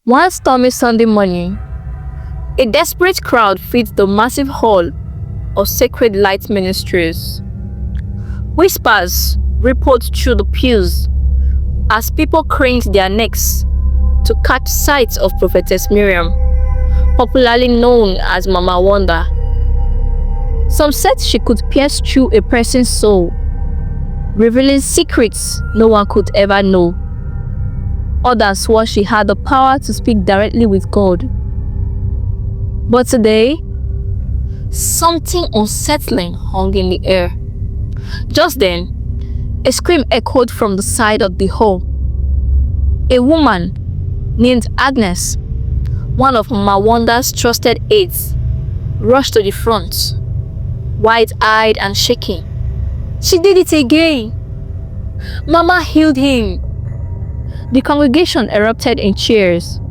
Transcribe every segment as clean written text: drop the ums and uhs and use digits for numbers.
One stormy Sunday morning, a desperate crowd fills the massive hall of Sacred Light Ministries. Whispers rippled through the pews as people craned their necks to catch sight of Prophetess Miriam, popularly known as Mama Wonder. Some said she could pierce through a person's soul, revealing secrets no one could ever know. Others swore she had the power to speak directly with God. But today, something unsettling hung in the air. Just then, a scream echoed from the side of the hall. A woman named Agnes, one of Mama Wonder's trusted aides, rushed to the front, wide-eyed and shaking. She did it again! Mama healed him! The congregation erupted in cheers.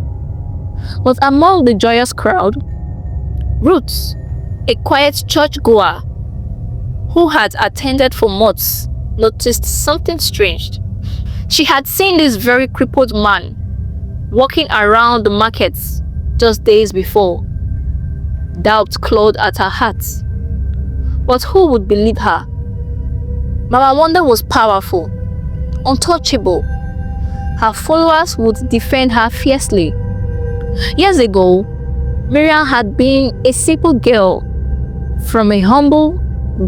But among the joyous crowd, Ruth, a quiet churchgoer who had attended for months, noticed something strange. She had seen this very crippled man walking around the markets just days before. Doubt clawed at her heart. But who would believe her? Mama Wonder was powerful, untouchable. Her followers would defend her fiercely. Years ago, Miriam had been a simple girl from a humble,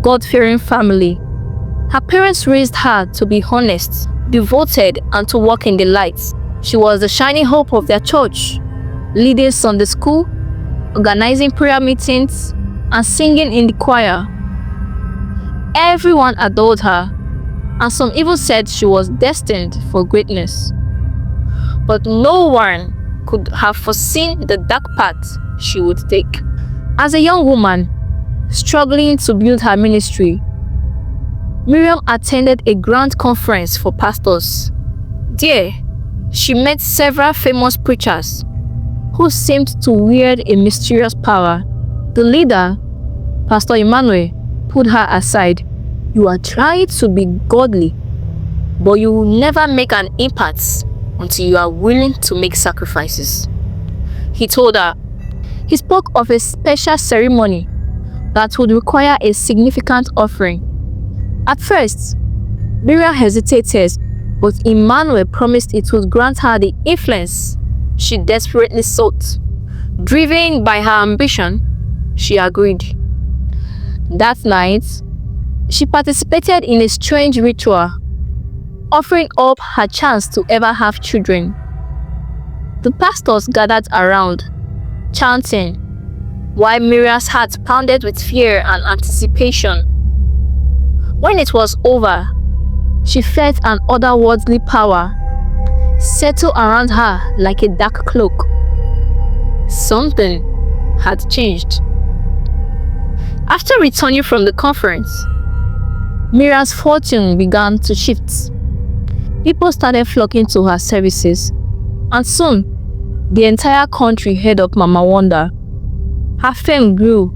God-fearing family. Her parents raised her to be honest, devoted, and to walk in the light. She was the shining hope of their church, leading Sunday school, organizing prayer meetings, and singing in the choir. Everyone adored her, and some even said she was destined for greatness. But no one could have foreseen the dark path she would take. As a young woman, struggling to build her ministry, Miriam attended a grand conference for pastors. There, she met several famous preachers who seemed to wield a mysterious power. The leader, Pastor Emmanuel, pulled her aside. "You are trying to be godly, but you will never make an impact until you are willing to make sacrifices," he told her. He spoke of a special ceremony that would require a significant offering. At first, Miriam hesitated, but Emmanuel promised it would grant her the influence she desperately sought. Driven by her ambition, she agreed. That night, she participated in a strange ritual, offering up her chance to ever have children. The pastors gathered around, chanting, while Miriam's heart pounded with fear and anticipation. When it was over, she felt an otherworldly power settle around her like a dark cloak. Something had changed. After returning from the conference, Miriam's fortune began to shift. People started flocking to her services, and soon, the entire country heard of Mama Wonder. Her fame grew,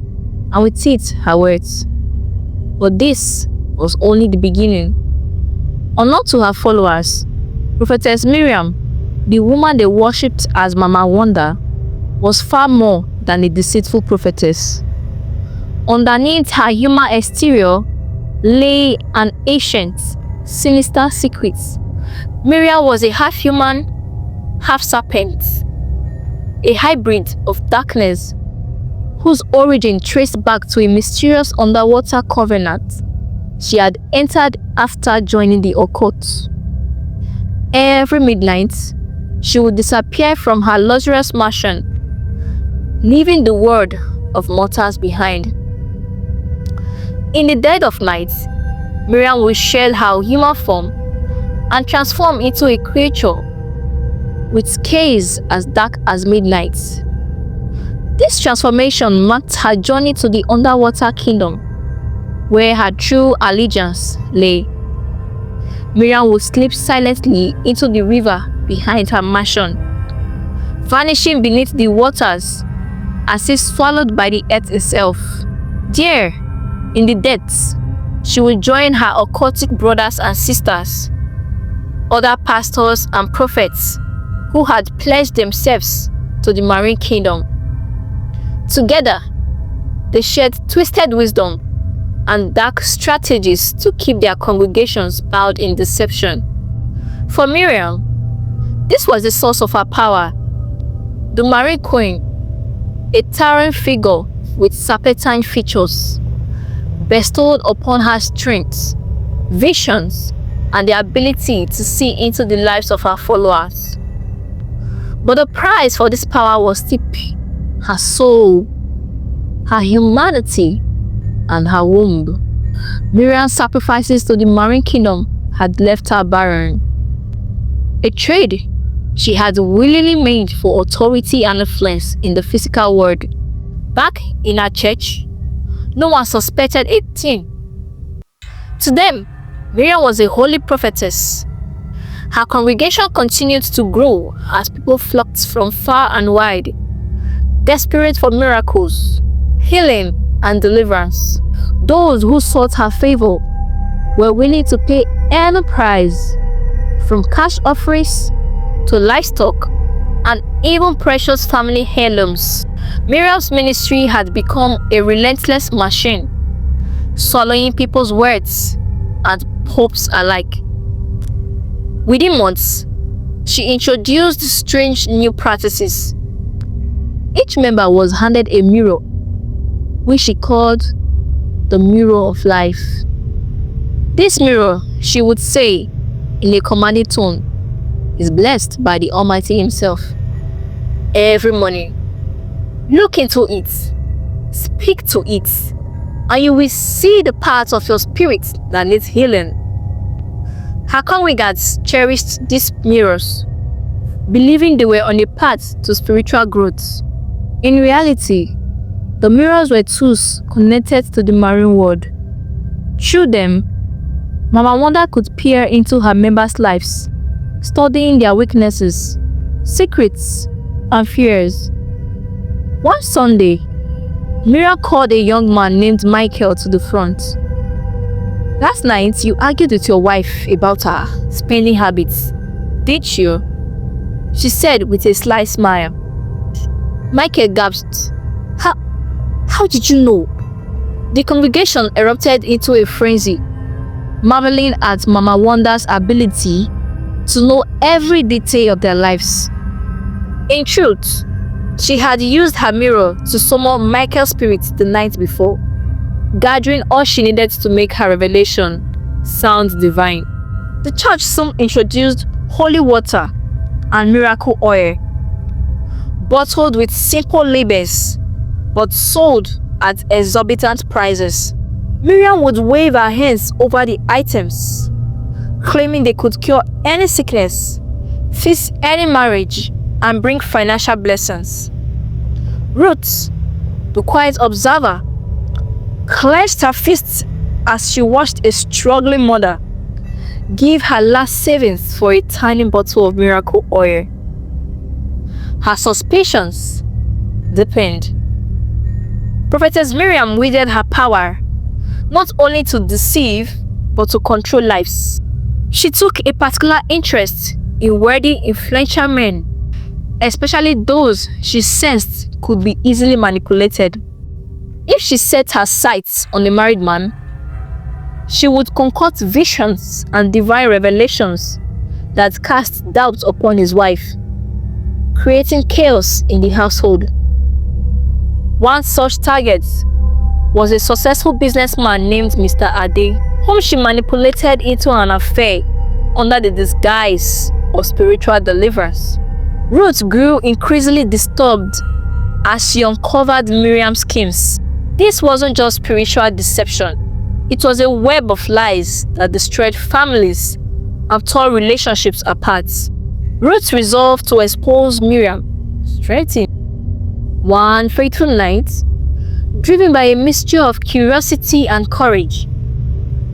and with it, her words. But this was only the beginning. Unknown to her followers, Prophetess Miriam, the woman they worshipped as Mama Wonder, was far more than a deceitful prophetess. Underneath her human exterior lay an ancient, sinister secret. Miriam was a half-human, half-serpent, a hybrid of darkness whose origin traced back to a mysterious underwater covenant she had entered after joining the occult. Every midnight, she would disappear from her luxurious mansion, leaving the world of mortals behind. In the dead of night, Miriam would shed her human form and transform into a creature with scales as dark as midnight. This transformation marked her journey to the underwater kingdom, where her true allegiance lay. Miriam would slip silently into the river behind her mansion, vanishing beneath the waters as if swallowed by the earth itself. There, in the depths, she would join her occultic brothers and sisters, other pastors and prophets who had pledged themselves to the marine kingdom. Together, they shared twisted wisdom and dark strategies to keep their congregations bowed in deception. For Miriam, this was the source of her power. The marine queen, a towering figure with serpentine features, bestowed upon her strength, visions, and the ability to see into the lives of her followers. But the price for this power was steep: her soul, her humanity, and her womb. Miriam's sacrifices to the marine kingdom had left her barren. A trade she had willingly made for authority and influence in the physical world. Back in her church, no one suspected a thing. To them, Miriam was a holy prophetess. Her congregation continued to grow as people flocked from far and wide, desperate for miracles, healing, and deliverance. Those who sought her favor were willing to pay any price, from cash offerings to livestock and even precious family heirlooms. Miriam's ministry had become a relentless machine, swallowing people's words and hopes alike. Within months, she introduced strange new practices. Each member was handed a mirror, which she called the mirror of life. This mirror, she would say in a commanding tone, is blessed by the Almighty Himself. Every morning, look into it, speak to it, and you will see the parts of your spirit that needs healing. Her congregants cherished these mirrors, believing they were on a path to spiritual growth. In reality, the mirrors were tools connected to the marine world. Through them, Mama Wanda could peer into her members' lives, studying their weaknesses, secrets, and fears. One Sunday, Miriam called a young man named Michael to the front. "Last night, you argued with your wife about her spending habits, did you?" she said with a sly smile. Michael gasped. How did you know?" The congregation erupted into a frenzy, marveling at Mama Wanda's ability to know every detail of their lives. In truth, she had used her mirror to summon Michael's spirit the night before, gathering all she needed to make her revelation sound divine. The church soon introduced holy water and miracle oil, bottled with simple labels but sold at exorbitant prices. Miriam would wave her hands over the items, claiming they could cure any sickness, fix any marriage, and bring financial blessings. Ruth, the quiet observer, clenched her fists as she watched a struggling mother give her last savings for a tiny bottle of miracle oil. Her suspicions deepened. Prophetess Miriam wielded her power not only to deceive but to control lives. She took a particular interest in wealthy, influential men, especially those she sensed could be easily manipulated. If she set her sights on a married man, she would concoct visions and divine revelations that cast doubt upon his wife, creating chaos in the household. One such target was a successful businessman named Mr. Ade, whom she manipulated into an affair under the disguise of spiritual deliverance. Ruth grew increasingly disturbed as she uncovered Miriam's schemes. This wasn't just spiritual deception, it was a web of lies that destroyed families and tore relationships apart. Ruth resolved to expose Miriam straight in. One fateful night, driven by a mixture of curiosity and courage,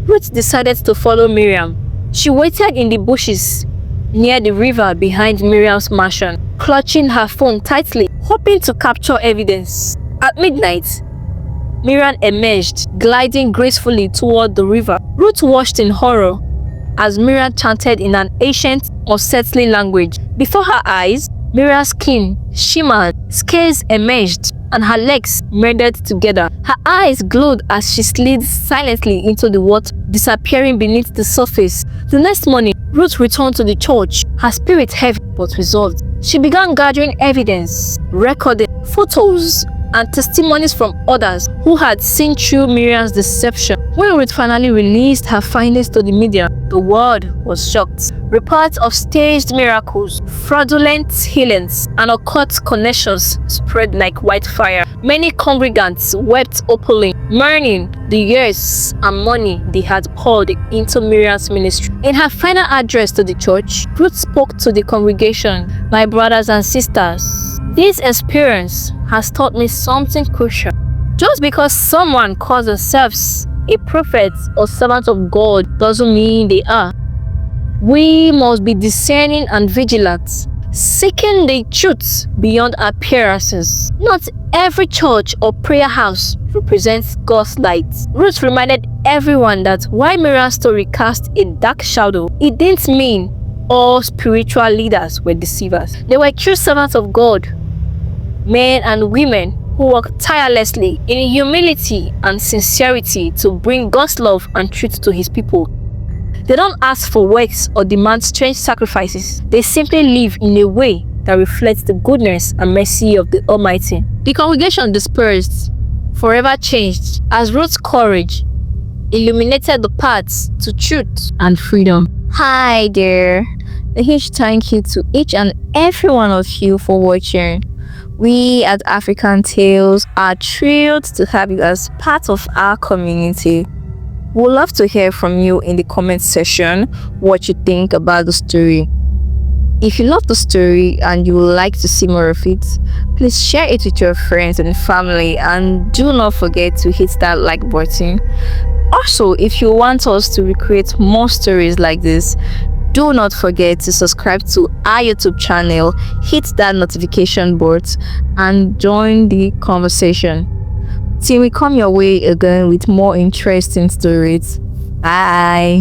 Ruth decided to follow Miriam. She waited in the bushes near the river behind Miriam's mansion, clutching her phone tightly, hoping to capture evidence. At midnight, Miriam emerged, gliding gracefully toward the river. Ruth watched in horror as Miriam chanted in an ancient, unsettling language. Before her eyes, Miriam's skin shimmered, scales emerged, and her legs melded together. Her eyes glowed as she slid silently into the water, disappearing beneath the surface. The next morning, Ruth returned to the church, her spirit heavy but resolved. She began gathering evidence, recording photos, and testimonies from others who had seen through Miriam's deception. When Ruth finally released her findings to the media, the world was shocked. Reports of staged miracles, fraudulent healings, and occult connections spread like wildfire. Many congregants wept openly, mourning the years and money they had poured into Miriam's ministry. In her final address to the church, Ruth spoke to the congregation, "My brothers and sisters, this experience has taught me something crucial. Just because someone calls themselves a prophet or servant of God doesn't mean they are. We must be discerning and vigilant, seeking the truth beyond appearances. Not every church or prayer house represents God's light." Ruth reminded everyone that while Miriam's story cast a dark shadow, it didn't mean all spiritual leaders were deceivers. They were true servants of God, men and women who worked tirelessly in humility and sincerity to bring God's love and truth to His people. They don't ask for works or demand strange sacrifices. They simply live in a way that reflects the goodness and mercy of the Almighty. The congregation dispersed, forever changed, as Ruth's courage illuminated the paths to truth and freedom. Hi there. A huge thank you to each and every one of you for watching. We at African Tales are thrilled to have you as part of our community. We'd love to hear from you in the comment section what you think about the story. If you love the story and you would like to see more of it, please share it with your friends and family, and do not forget to hit that like button. Also, if you want us to recreate more stories like this, do not forget to subscribe to our YouTube channel, hit that notification button, and join the conversation. Till we come your way again with more interesting stories. Bye.